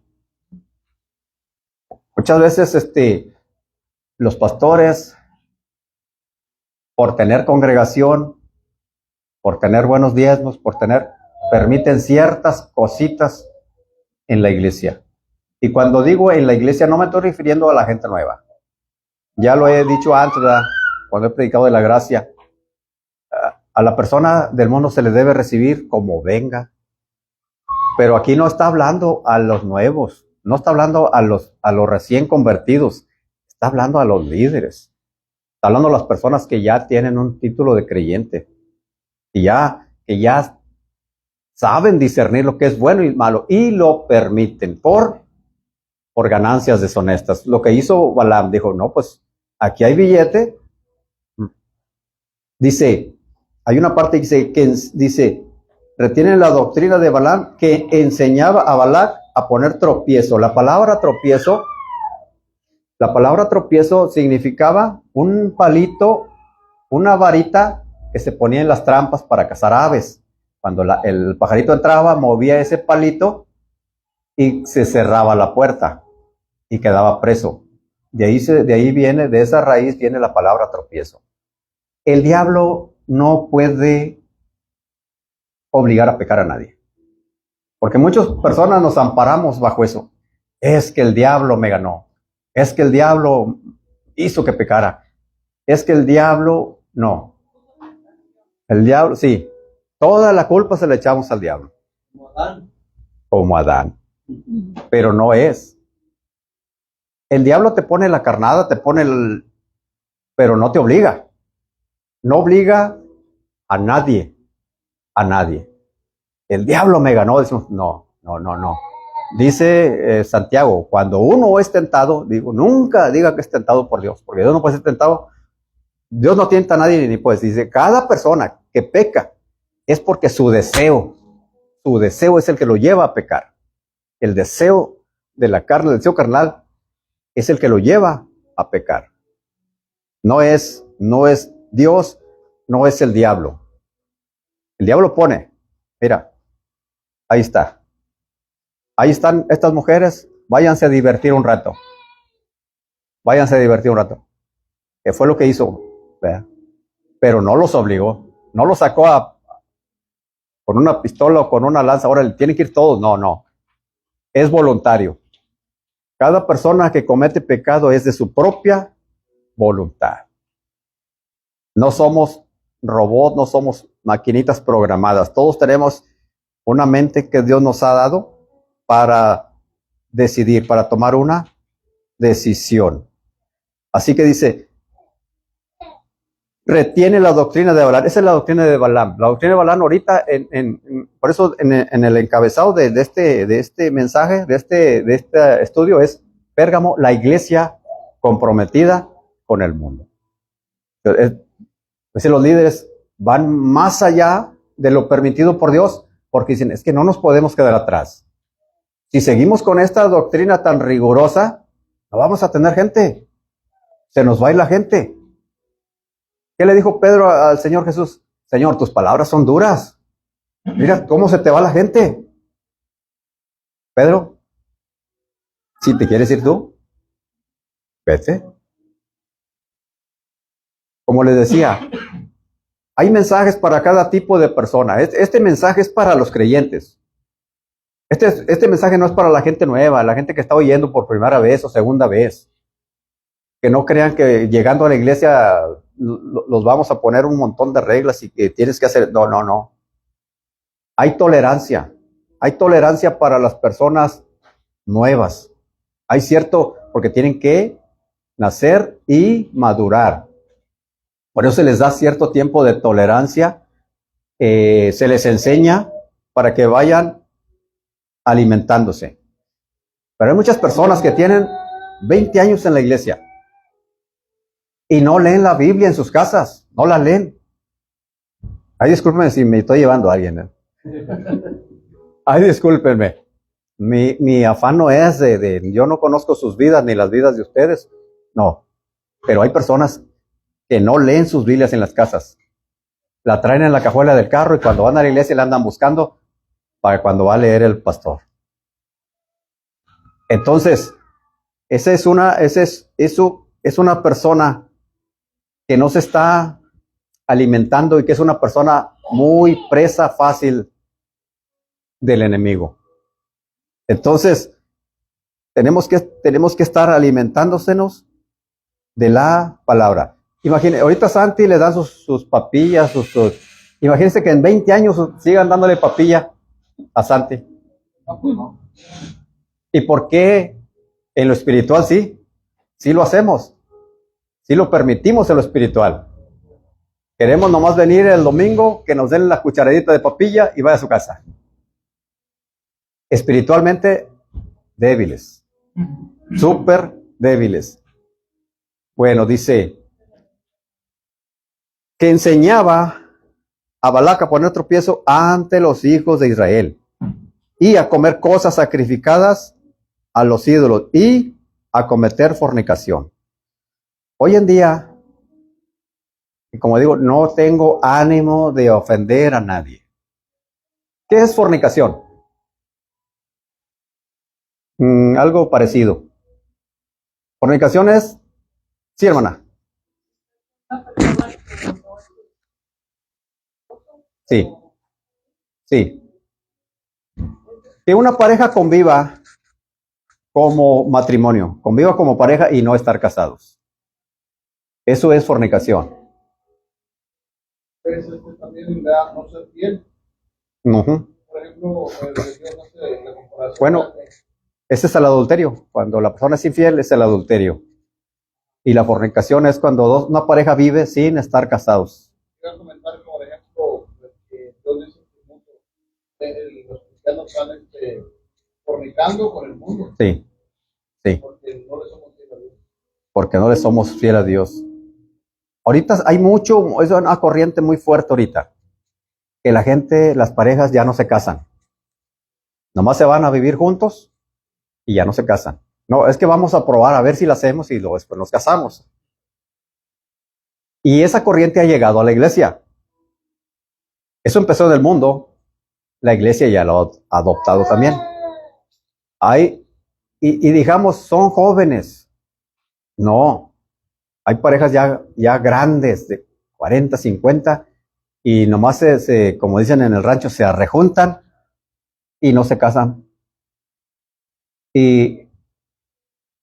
Muchas veces los pastores, por tener congregación, por tener buenos diezmos, permiten ciertas cositas en la iglesia. Y cuando digo en la iglesia, no me estoy refiriendo a la gente nueva. Ya lo he dicho antes, ¿verdad? Cuando he predicado de la gracia. A la persona del mundo se le debe recibir como venga. Pero aquí no está hablando a los nuevos, no está hablando a los recién convertidos, está hablando a los líderes. Está hablando a las personas que ya tienen un título de creyente. Que ya saben discernir lo que es bueno y malo y lo permiten por ganancias deshonestas. Lo que hizo Balaam, dijo, no, pues aquí hay billete. Dice, hay una parte que dice, retienen la doctrina de Balaam que enseñaba a Balac a poner tropiezo. La palabra tropiezo significaba un palito, una varita que se ponía en las trampas para cazar aves. Cuando el pajarito entraba, movía ese palito y se cerraba la puerta y quedaba preso. De ahí viene, de esa raíz viene la palabra tropiezo. El diablo no puede obligar a pecar a nadie. Porque muchas personas nos amparamos bajo eso. Es que el diablo me ganó. Es que el diablo hizo que pecara. Es que el diablo, no. El diablo, sí. Toda la culpa se la echamos al diablo. Como Adán. Pero no es. El diablo te pone la carnada, te pone el... pero no te obliga. No obliga a nadie. A nadie. El diablo me ganó. Decimos, no. Dice Santiago, cuando uno es tentado, digo, nunca diga que es tentado por Dios, porque Dios no puede ser tentado. Dios no tienta a nadie ni puede. Dice, cada persona que peca es porque su deseo es el que lo lleva a pecar. El deseo de la carne, el deseo carnal, es el que lo lleva a pecar. No es Dios, no es el diablo. El diablo pone, mira, ahí está. Ahí están estas mujeres, váyanse a divertir un rato. Váyanse a divertir un rato. Que fue lo que hizo, ¿verdad? Pero no los obligó, no los sacó con una pistola o con una lanza, ahora tienen que ir todos, no. Es voluntario. Cada persona que comete pecado es de su propia voluntad. No somos robots, no somos maquinitas programadas. Todos tenemos una mente que Dios nos ha dado para decidir, para tomar una decisión. Así que dice, retiene la doctrina de Balaam. Esa es la doctrina de Balaam. La doctrina de Balaam ahorita, por eso en el encabezado de este mensaje, de este estudio es Pérgamo, la iglesia comprometida con el mundo. Pues los líderes van más allá de lo permitido por Dios, porque dicen, es que no nos podemos quedar atrás. Si seguimos con esta doctrina tan rigurosa, no vamos a tener gente. Se nos va a ir la gente. ¿Qué le dijo Pedro al Señor Jesús? Señor, tus palabras son duras. Mira cómo se te va la gente. Pedro, si te quieres ir tú, vete. Como les decía, hay mensajes para cada tipo de persona. Este mensaje es para los creyentes. Este mensaje no es para la gente nueva, la gente que está oyendo por primera vez o segunda vez. Que no crean que llegando a la iglesia los vamos a poner un montón de reglas y que tienes que hacer. No. Hay tolerancia para las personas nuevas. Hay cierto, porque tienen que nacer y madurar. Por eso se les da cierto tiempo de tolerancia, se les enseña para que vayan alimentándose. Pero hay muchas personas que tienen 20 años en la iglesia y no leen la Biblia en sus casas, no la leen. Ay, discúlpenme si me estoy llevando a alguien. Ay, discúlpenme. Mi afán no es yo no conozco sus vidas ni las vidas de ustedes, no. Pero hay personas que no leen sus Biblias en las casas. La traen en la cajuela del carro y cuando van a la iglesia la andan buscando para cuando va a leer el pastor. Entonces, esa es una persona que no se está alimentando y que es una persona muy presa fácil del enemigo. Entonces, tenemos que estar alimentándosenos de la palabra. Imagínense, ahorita Santi le dan sus papillas, imagínense que en 20 años sigan dándole papilla a Santi. ¿Y por qué en lo espiritual sí? Sí lo hacemos. Sí lo permitimos en lo espiritual. Queremos nomás venir el domingo, que nos den la cucharadita de papilla y vaya a su casa. Espiritualmente débiles. Súper débiles. Bueno, dice que enseñaba a Balac a poner tropiezo ante los hijos de Israel y a comer cosas sacrificadas a los ídolos y a cometer fornicación. Hoy en día, y como digo, no tengo ánimo de ofender a nadie. ¿Qué es fornicación? Algo parecido. Fornicación es, sí, hermana. Sí. Que una pareja conviva como matrimonio, conviva como pareja y no estar casados. Eso es fornicación. Pero también da no ser fiel. Ujú. Por ejemplo, religión hace la comparación. Bueno, ese es el adulterio. Cuando la persona es infiel es el adulterio. Y la fornicación es cuando una pareja vive sin estar casados. Quiero comentar, por ejemplo, que Dios dice que los cristianos están fornicando con el mundo. Sí, sí. Porque no le somos fieles a Dios. Porque no le somos fieles a Dios. Ahorita hay mucho, es una corriente muy fuerte ahorita, que la gente, las parejas ya no se casan. Nomás se van a vivir juntos y ya no se casan. No, es que vamos a probar a ver si lo hacemos y luego después nos casamos. Y esa corriente ha llegado a la iglesia. Eso empezó en el mundo, la iglesia ya lo ha adoptado también. Hay, y digamos, son jóvenes. No, hay parejas ya grandes, de 40, 50, y nomás como dicen en el rancho, se arrejuntan y no se casan. Y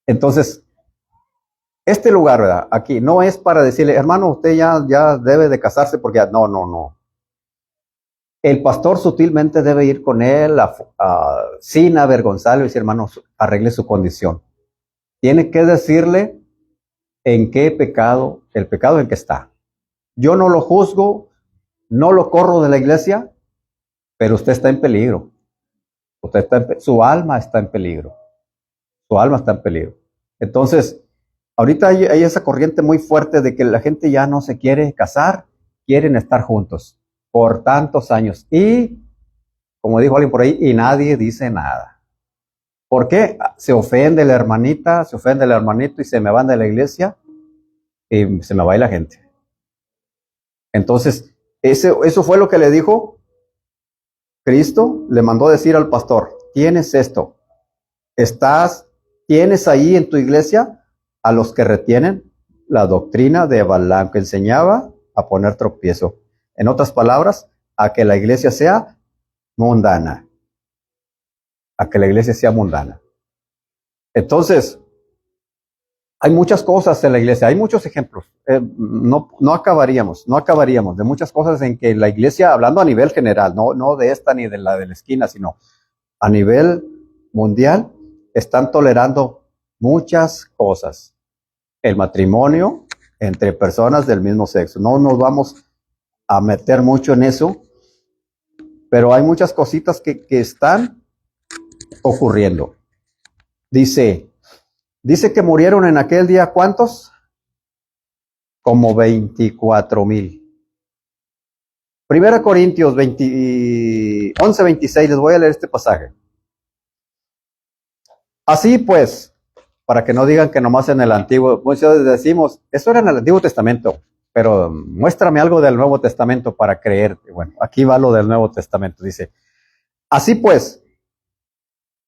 entonces, este lugar, ¿verdad? Aquí no es para decirle, hermano, usted ya debe de casarse porque no, no, no. El pastor sutilmente debe ir con él sin avergonzarlo y decir, hermano, arregle su condición. Tiene que decirle en qué pecado, el pecado en que está. Yo no lo juzgo, no lo corro de la iglesia, pero usted está en peligro. Su alma está en peligro. Su alma está en peligro. Entonces, ahorita hay esa corriente muy fuerte de que la gente ya no se quiere casar, quieren estar juntos por tantos años. Y, como dijo alguien por ahí, y nadie dice nada. ¿Por qué? Se ofende la hermanita, se ofende el hermanito y se me van de la iglesia y se me va la gente. Entonces, eso fue lo que le dijo Cristo, le mandó decir al pastor, tienes esto, tienes ahí en tu iglesia a los que retienen la doctrina de Balaam, que enseñaba a poner tropiezo. En otras palabras, a que la iglesia sea mundana. A que la iglesia sea mundana. Entonces, hay muchas cosas en la iglesia, hay muchos ejemplos. No acabaríamos de muchas cosas en que la iglesia, hablando a nivel general, no de esta ni de la esquina, sino a nivel mundial, están tolerando muchas cosas. El matrimonio entre personas del mismo sexo. No nos vamos a meter mucho en eso, pero hay muchas cositas que están ocurriendo. Dice que murieron en aquel día, ¿cuántos? Como 24,000. Primera Corintios 11:26, les voy a leer este pasaje. Así pues, para que no digan que nomás en el Antiguo, muchas veces decimos, eso era en el Antiguo Testamento, pero muéstrame algo del Nuevo Testamento para creer. Bueno, aquí va lo del Nuevo Testamento, dice, así pues,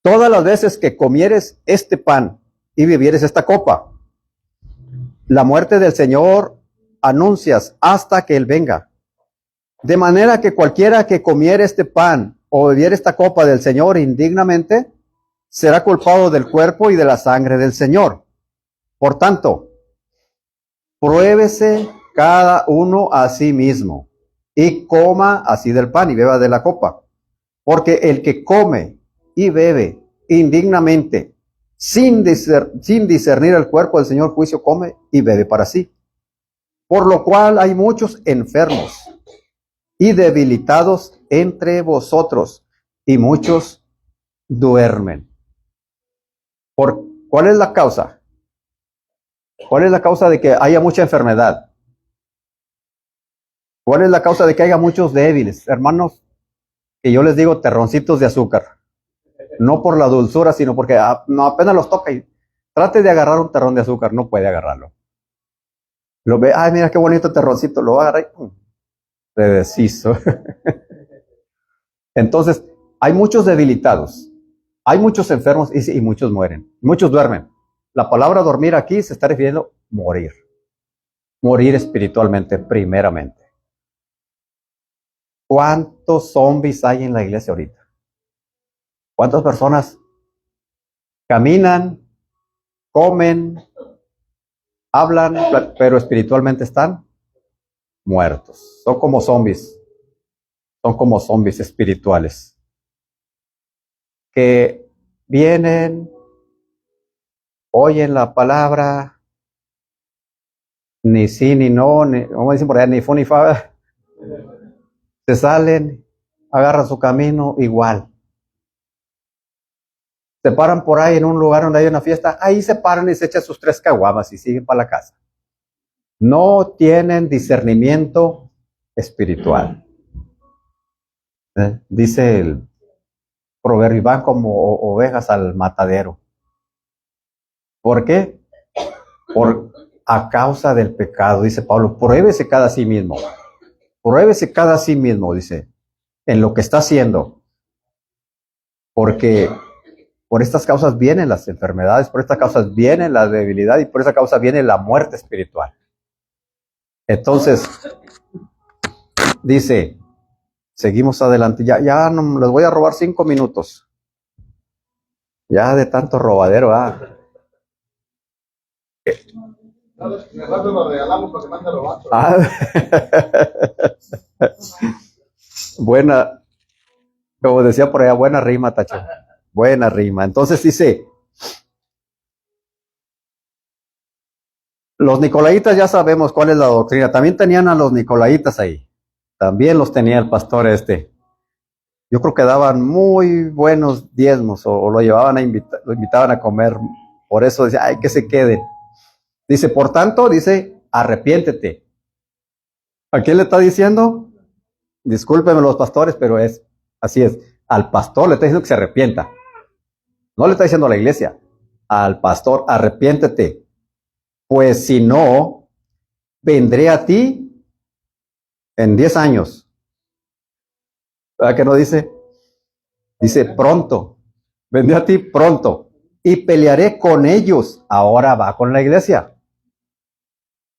todas las veces que comieres este pan y bebieres esta copa, la muerte del Señor anuncias hasta que Él venga. De manera que cualquiera que comiere este pan o bebiere esta copa del Señor indignamente, será culpado del cuerpo y de la sangre del Señor. Por tanto, pruébese cada uno a sí mismo y coma así del pan y beba de la copa. Porque el que come y bebe indignamente, sin discernir el cuerpo del Señor, juicio come y bebe para sí. Por lo cual hay muchos enfermos y debilitados entre vosotros, y muchos duermen. ¿Cuál es la causa? ¿Cuál es la causa de que haya mucha enfermedad? ¿Cuál es la causa de que haya muchos débiles? Hermanos, que yo les digo terroncitos de azúcar. No por la dulzura, sino porque no, apenas los toca y trate de agarrar un terrón de azúcar, no puede agarrarlo. Lo ve, ay, mira qué bonito terroncito, lo va a agarrar y se deshizo. Entonces, hay muchos debilitados, hay muchos enfermos y muchos mueren, muchos duermen. La palabra dormir aquí se está refiriendo a morir espiritualmente primeramente. ¿Cuántos zombies hay en la iglesia ahorita? ¿Cuántas personas caminan, comen, hablan, pero espiritualmente están muertos. Son como zombies espirituales, que vienen, oyen la palabra, ni sí, ni no, ni, como dicen por allá, ni fu ni fa, se salen, agarran su camino igual. Se paran por ahí en un lugar donde hay una fiesta, ahí se paran y se echan sus 3 caguamas y siguen para la casa. No tienen discernimiento espiritual. Dice el proverbio, van como ovejas al matadero. ¿Por qué? A causa del pecado, dice Pablo, pruébese cada sí mismo. Pruébese cada sí mismo, dice, en lo que está haciendo. Porque por estas causas vienen las enfermedades, por estas causas viene la debilidad y por esa causa viene la muerte espiritual. Entonces, dice, seguimos adelante. Ya no, les voy a robar 5 minutos. Ya de tanto robadero, Mejor te lo regalamos para que mande a robar. Buena, como decía por allá, buena rima, Tacho. Buena rima. Entonces dice, los nicolaitas ya sabemos cuál es la doctrina. También tenían a los nicolaitas ahí. También los tenía el pastor este. Yo creo que daban muy buenos diezmos o lo llevaban lo invitaban a comer. Por eso decía, ay, que se queden. Dice, por tanto, dice, arrepiéntete. ¿A quién le está diciendo? Discúlpenme los pastores, pero así es. Al pastor le está diciendo que se arrepienta. No le está diciendo a la iglesia. Al pastor, arrepiéntete. Pues si no, vendré a ti en 10 años. ¿Verdad que no dice? Dice pronto. Vendré a ti pronto. Y pelearé con ellos. Ahora va con la iglesia.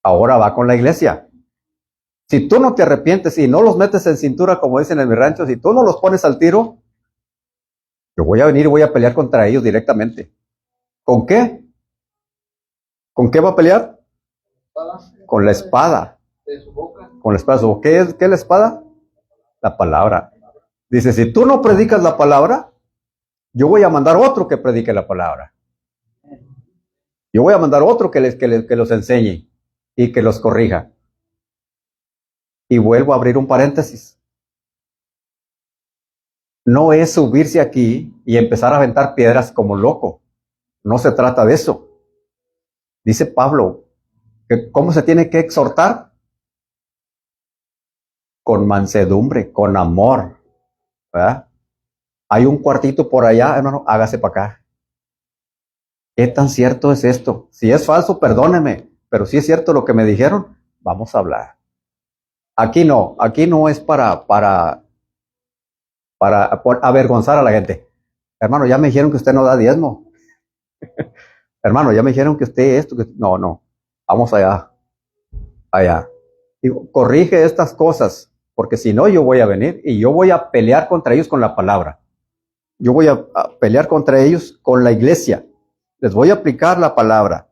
Ahora va con la iglesia. Si tú no te arrepientes y no los metes en cintura, como dicen en mi rancho, si tú no los pones al tiro, yo voy a venir y voy a pelear contra ellos directamente. ¿Con qué? ¿Con qué va a pelear? Con la espada. Con la espada. ¿Qué es la espada? La palabra. Dice, si tú no predicas la palabra, yo voy a mandar otro que predique la palabra. Yo voy a mandar otro que los enseñe y que los corrija. Y vuelvo a abrir un paréntesis. No es subirse aquí y empezar a aventar piedras como loco. No se trata de eso. Dice Pablo, que ¿cómo se tiene que exhortar? Con mansedumbre, con amor. ¿Verdad? Hay un cuartito por allá, hermano, hágase para acá. ¿Qué tan cierto es esto? Si es falso, perdóneme, pero si es cierto lo que me dijeron, vamos a hablar. Aquí no es para avergonzar a la gente. Hermano, ya me dijeron que usted no da diezmo. Hermano, ya me dijeron que usted esto, que no, vamos allá. Digo, corrige estas cosas, porque si no yo voy a venir y yo voy a pelear contra ellos con la palabra. Yo voy a pelear contra ellos con la iglesia. Les voy a aplicar la palabra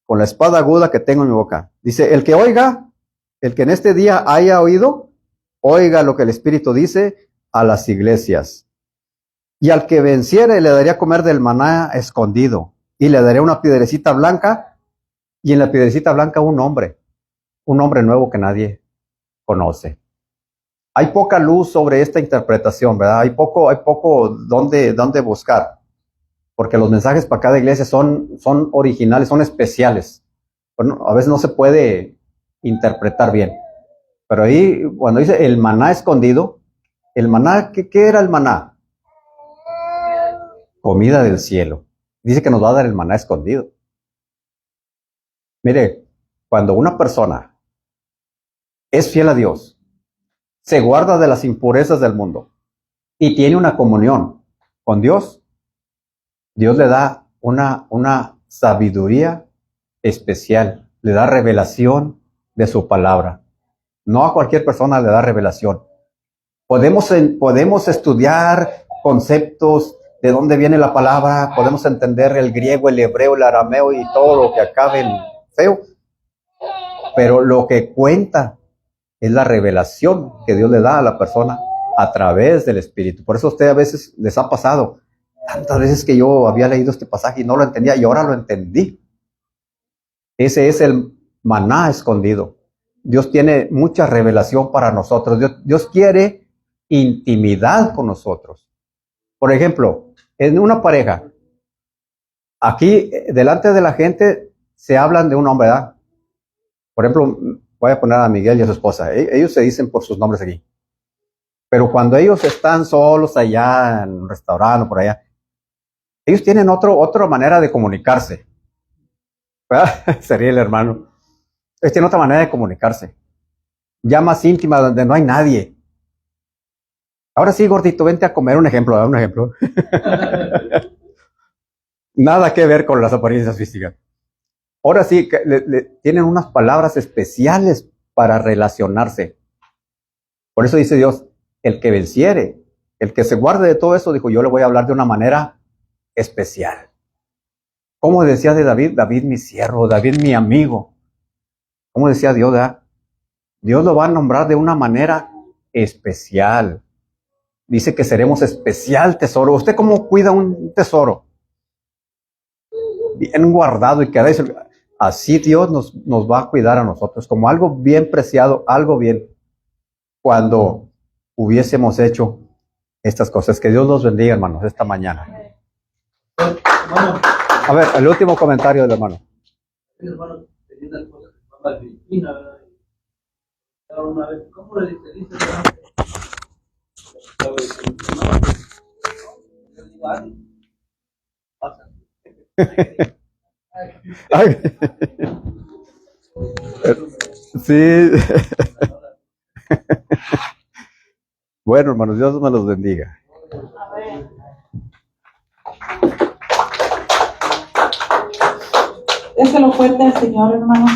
con la espada aguda que tengo en mi boca. Dice, el que oiga, el que en este día haya oído, oiga lo que el Espíritu dice a las iglesias. Y al que venciere le daría a comer del maná escondido, y le daría una piedrecita blanca, y en la piedrecita blanca un nombre nuevo que nadie conoce. Hay poca luz sobre esta interpretación, ¿verdad? Hay poco donde buscar, porque los mensajes para cada iglesia son originales, son especiales. Bueno, a veces no se puede interpretar bien. Pero ahí, cuando dice el maná escondido, el maná, ¿qué era el maná? Comida del cielo. Dice que nos va a dar el maná escondido. Mire, cuando una persona es fiel a Dios, se guarda de las impurezas del mundo y tiene una comunión con Dios, Dios le da una sabiduría especial, le da revelación de su palabra. No a cualquier persona le da revelación. Podemos estudiar conceptos de dónde viene la palabra, podemos entender el griego, el hebreo, el arameo y todo lo que acabe en feo, Pero lo que cuenta es la revelación que Dios le da a la persona a través del Espíritu. Por eso a usted a veces les ha pasado tantas veces que yo había leído este pasaje y no lo entendía y ahora lo entendí. Ese es el maná escondido. Dios tiene mucha revelación para nosotros. Dios quiere intimidad con nosotros. Por ejemplo, en una pareja, aquí delante de la gente se hablan de un hombre, ¿verdad? Por ejemplo, voy a poner a Miguel y a su esposa. Ellos se dicen por sus nombres aquí. Pero cuando ellos están solos allá en un restaurante o por allá, ellos tienen otra manera de comunicarse. ¿Verdad? Sería el hermano. Ellos tienen otra manera de comunicarse. Ya más íntima, donde no hay nadie. Ahora sí, gordito, vente a comer un ejemplo, ¿verdad? Un ejemplo. Nada que ver con las apariencias físicas. Ahora sí, tienen unas palabras especiales para relacionarse. Por eso dice Dios, el que venciere, el que se guarde de todo eso, dijo, yo le voy a hablar de una manera especial. ¿Cómo decía de David? David mi siervo, David mi amigo. ¿Cómo decía Dios? ¿verdad? Dios lo va a nombrar de una manera especial. Dice que seremos especial tesoro. ¿Usted cómo cuida un tesoro? Bien guardado y quedáis. Así Dios nos va a cuidar a nosotros como algo bien preciado, algo bien. Cuando hubiésemos hecho estas cosas. Que Dios los bendiga, hermanos, esta mañana. Hermano, A ver, el último comentario del hermano. hermano, tenía una cosa que se llama Cristina, ¿verdad? Ahora una vez, ¿cómo le dice? Pasa. Sí. Bueno, hermanos, Dios me los bendiga. Déselo fuerte al Señor, hermanos.